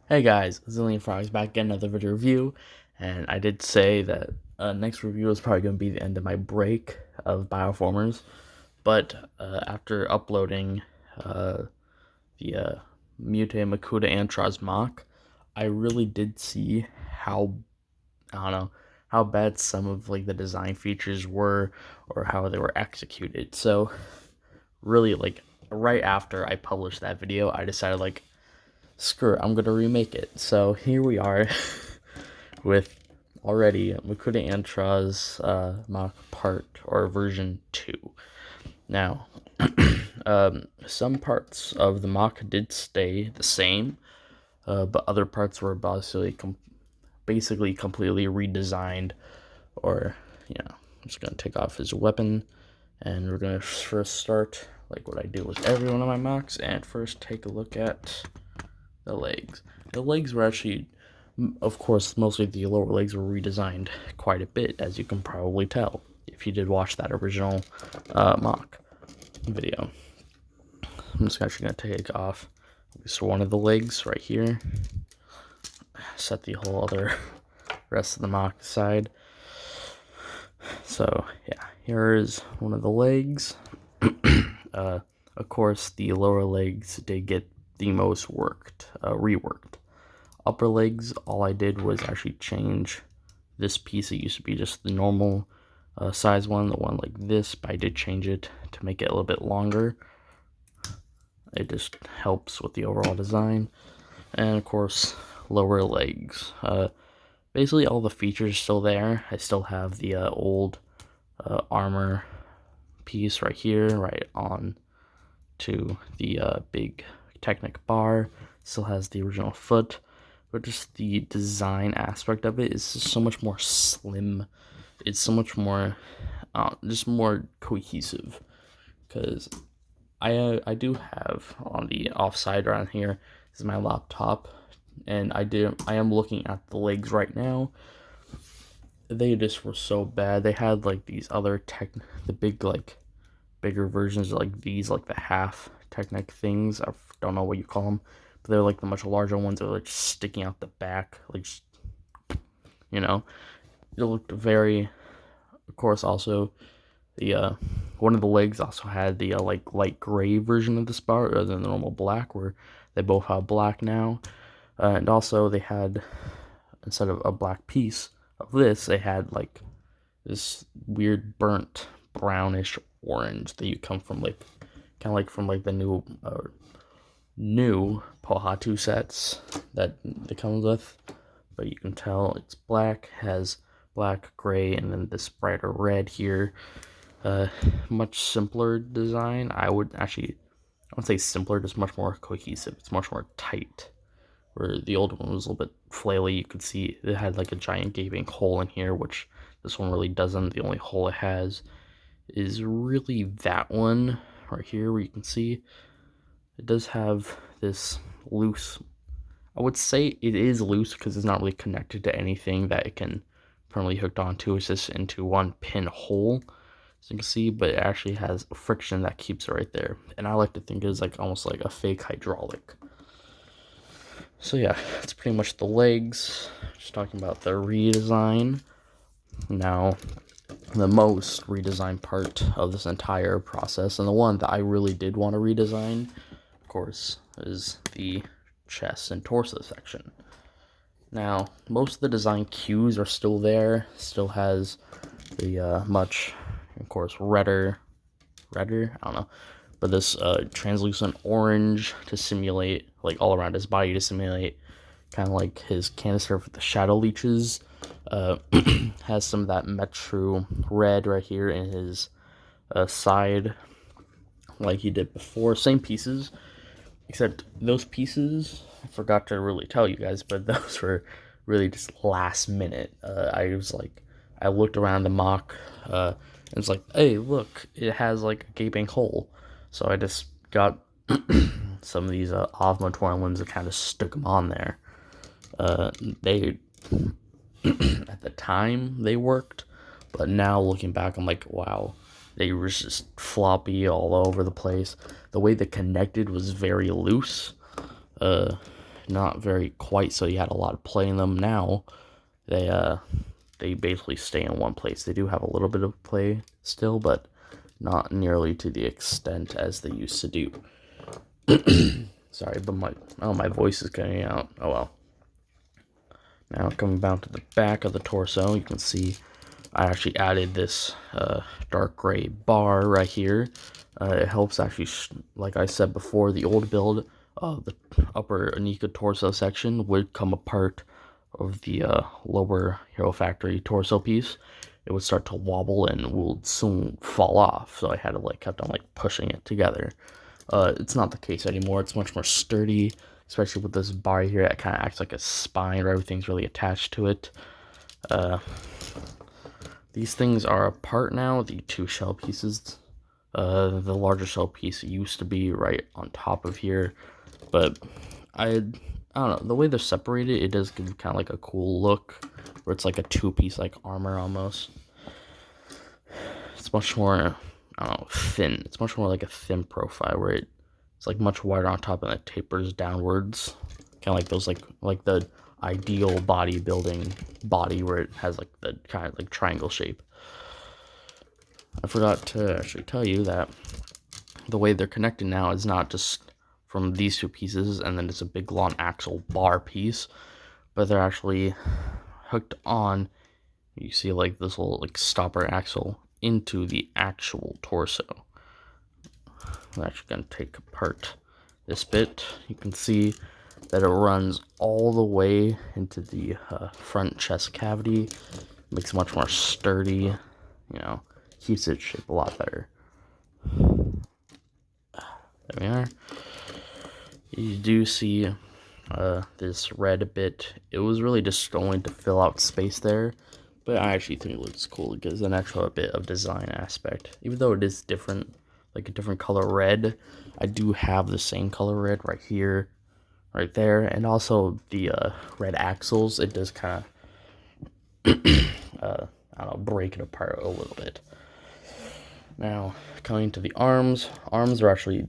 Hey guys, Zillion Frogs back again, another video review, and I did say that next review is probably going to be the end of my break of Bioformers, but after uploading the Mute Makuta Antroz mock, I really did see how, I don't know, how bad some of like the design features were or how they were executed. So really, like, right after I published that video, I decided, like, screw it, I'm gonna remake it. So here we are with already Makuta Antroz mock part or version 2. Now, some parts of the mock did stay the same, but other parts were basically completely redesigned. Or, I'm just gonna take off his weapon, and we're gonna first start like what I do with every one of my mocks, and first take a look at the legs. The legs were actually, of course, mostly the lower legs were redesigned quite a bit, as you can probably tell if you did watch that original mock video. I'm just actually going to take off at least one of the legs right here. Set the whole other rest of the mock aside. So, yeah, here is one of the legs. Of course, the lower legs did get the most reworked. Upper legs, all I did was actually change this piece. It used to be just the normal size one, the one like this, but I did change it to make it a little bit longer. It just helps with the overall design. And of course, lower legs. Basically, all the features are still there. I still have the old armor piece right here, right on to the big Technic bar. Still has the original foot, but just the design aspect of it is just so much more slim. It's so much more, just more cohesive. Because I do have on the offside around here is my laptop, and I am looking at the legs right now. They just were so bad. They had like these other the big like bigger versions like these, like the half Technic things. I don't know what you call them, but they're like the much larger ones that are like sticking out the back, like just, you know, it looked very. Of course, also the one of the legs also had the like light gray version of the bar rather than the normal black, where they both have black now, and also they had, instead of a black piece of this, they had like this weird burnt brownish orange that you come from like kind of like from like the new Pohatu sets that it comes with, but you can tell it's black, has black, gray, and then this brighter red here. Much simpler design. I would say simpler, just much more cohesive. It's much more tight. Where the old one was a little bit flaily, you could see it had like a giant gaping hole in here, which this one really doesn't. The only hole it has is really that one right here, where you can see it does have this loose. I would say it is loose because it's not really connected to anything that it can permanently hooked onto. It's just into one pin hole, as you can see, but it actually has friction that keeps it right there. And I like to think it's like almost like a fake hydraulic. So yeah, that's pretty much the legs. Just talking about the redesign. Now, the most redesigned part of this entire process, and the one that I really did want to redesign, of course, is the chest and torso section. Now, most of the design cues are still there. Still has the much, of course, redder, I don't know, but this translucent orange to simulate, like all around his body to simulate kind of like his canister with the shadow leeches. Has some of that Metru red right here in his side, like he did before. Same pieces, except those pieces, I forgot to really tell you guys, but those were really just last minute. I looked around the mock, and it's like, hey, look, it has like a gaping hole. So I just got some of these Osmo Torn limbs and kind of stuck them on there. They at the time they worked, but now looking back, I'm like, wow, they were just floppy all over the place. The way they connected was very loose. not very quite, so you had a lot of play in them. Now they basically stay in one place. They do have a little bit of play still, but not nearly to the extent as they used to do. Sorry, but my voice is getting out. Oh well. Now coming down to the back of the torso, you can see I actually added this dark gray bar right here. It helps actually, like I said before, the old build, the upper Anika torso section would come apart of the lower Hero Factory torso piece. It would start to wobble and would soon fall off, so I had to kept on pushing it together. It's not the case anymore. It's much more sturdy, especially with this bar here. It kind of acts like a spine where everything's really attached to it. These things are apart now, the two shell pieces. The larger shell piece used to be right on top of here, but I don't know, the way they're separated, it does give kind of a cool look, where it's like a two-piece armor almost. It's much more, I don't know, thin. It's much more like a thin profile, where it's much wider on top and it tapers downwards. Kind of like those, like the ideal bodybuilding body, where it has the kind of triangle shape. I forgot to actually tell you that the way they're connected now is not just from these two pieces and then it's a big long axle bar piece, but they're actually hooked on. You see this little stopper axle into the actual torso. I'm actually going to take apart this bit. You can see that it runs all the way into the front chest cavity. Makes it much more sturdy, keeps its shape a lot better. There we are. You do see this red bit. It was really just going to fill out space there, but I actually think it looks cool. It gives an extra bit of design aspect. Even though it is different, a different color red, I do have the same color red right here, right there, and also the red axles. It does kind of, I don't know, break it apart a little bit. Now, coming to the arms. Arms are actually,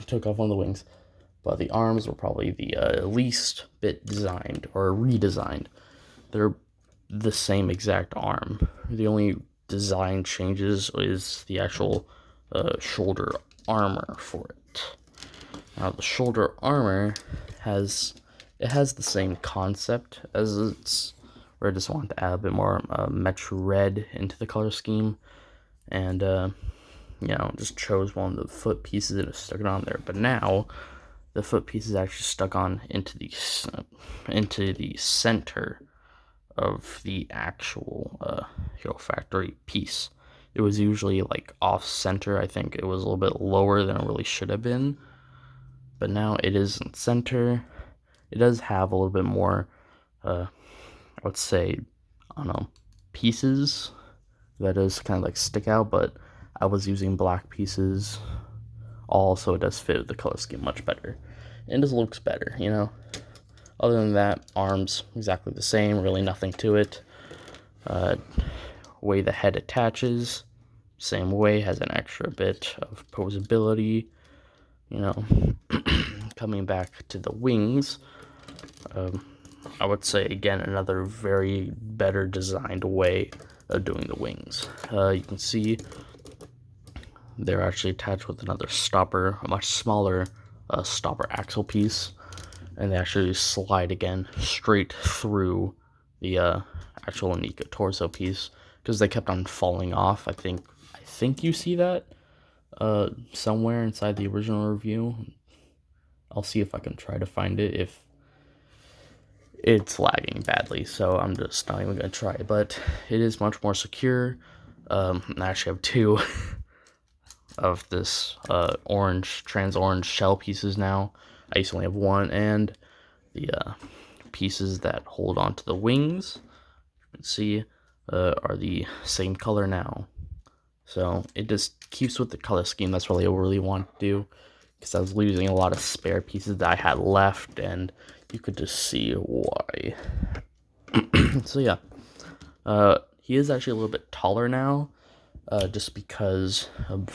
took off one of the wings, but the arms were probably the least bit designed or redesigned. They're the same exact arm. The only design changes is the actual shoulder armor for it. Now, the shoulder armor has the same concept as its, where I just wanted to add a bit more metro red into the color scheme, and just chose one of the foot pieces and stuck it on there. But now the foot piece is actually stuck on into the center of the actual Hero Factory piece. It was usually off center. I think it was a little bit lower than it really should have been, but now it is in center. It does have a little bit more let's say, I don't know, pieces that does kind of stick out, but I was using black pieces. Also, it does fit the color scheme much better, and it just looks better, Other than that, arms exactly the same, really nothing to it. Way the head attaches, same way, has an extra bit of posability, Coming back to the wings, I would say again another very better designed way of doing the wings. You can see they're actually attached with another stopper, a much smaller stopper axle piece, and they actually slide again straight through the actual Anika torso piece, because they kept on falling off. I think you see that somewhere inside the original review. I'll see if I can try to find it if it's lagging badly, so I'm just not even gonna try. But it is much more secure. I actually have two of this trans orange shell pieces now. I used to only have one, and the pieces that hold onto the wings, you can see, are the same color now. So it just keeps with the color scheme. That's really what I really want to do, because I was losing a lot of spare pieces that I had left, and you could just see why. So yeah, he is actually a little bit taller now, just because of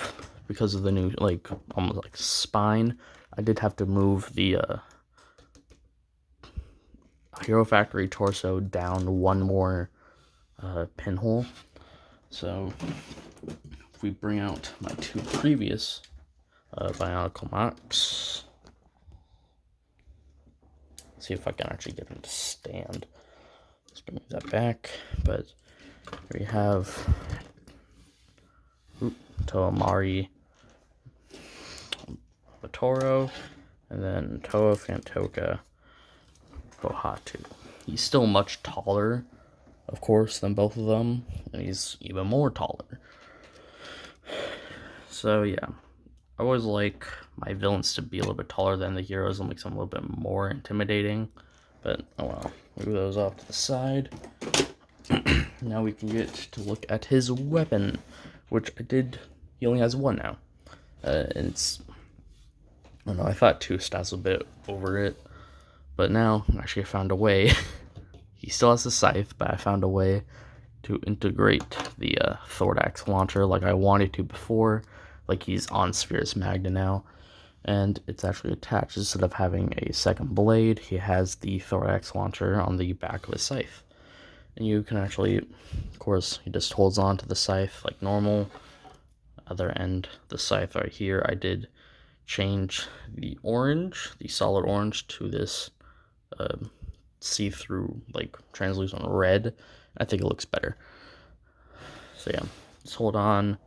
the new almost spine. I did have to move the Hero Factory torso down one more pinhole. So if we bring out my two previous Bionicle mocks, see if I can actually get him to stand. Let's move that back. But here we have Toamari Latoro, and then Toa Fantoka Bohatu. He's still much taller, of course, than both of them, and he's even more taller. So yeah, I always like my villains to be a little bit taller than the heroes and makes them a little bit more intimidating. But oh well, move those off to the side. Now we can get to look at his weapon, which he only has one now. And it's, I don't know, I thought 2 stats a bit over it, but now actually I found a way. He still has the scythe, but I found a way to integrate the Thorax launcher like I wanted to before, like he's on Spherus Magna now, and it's actually attached. Instead of having a second blade, he has the Thorax launcher on the back of his scythe. And you can actually, of course, he just holds on to the scythe like normal. Other end, the scythe right here, I did change the orange, the solid orange, to this see-through, like translucent red. I think it looks better. So yeah, just hold on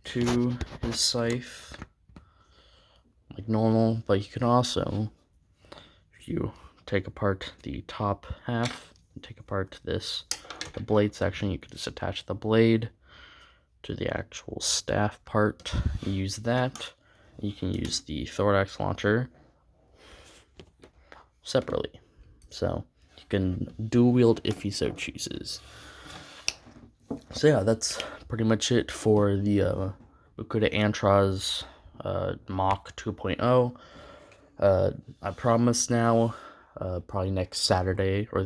to his scythe like normal, but you can also, if you take apart the top half and take apart the blade section, you can just attach the blade to the actual staff part. You use that. You can use the Thorax launcher separately, so you can dual wield if he so chooses. So yeah, that's pretty much it for the Makuta Antroz Mach 2.0. I promise now, probably next Saturday, or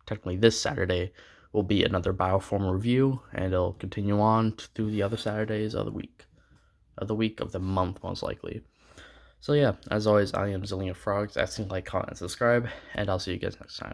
technically this Saturday, will be another Bioform review, and it'll continue on through the other Saturdays of the week. Of the month, most likely. So yeah, as always, I am Zillion Frogs, asking like, comment, and subscribe, and I'll see you guys next time.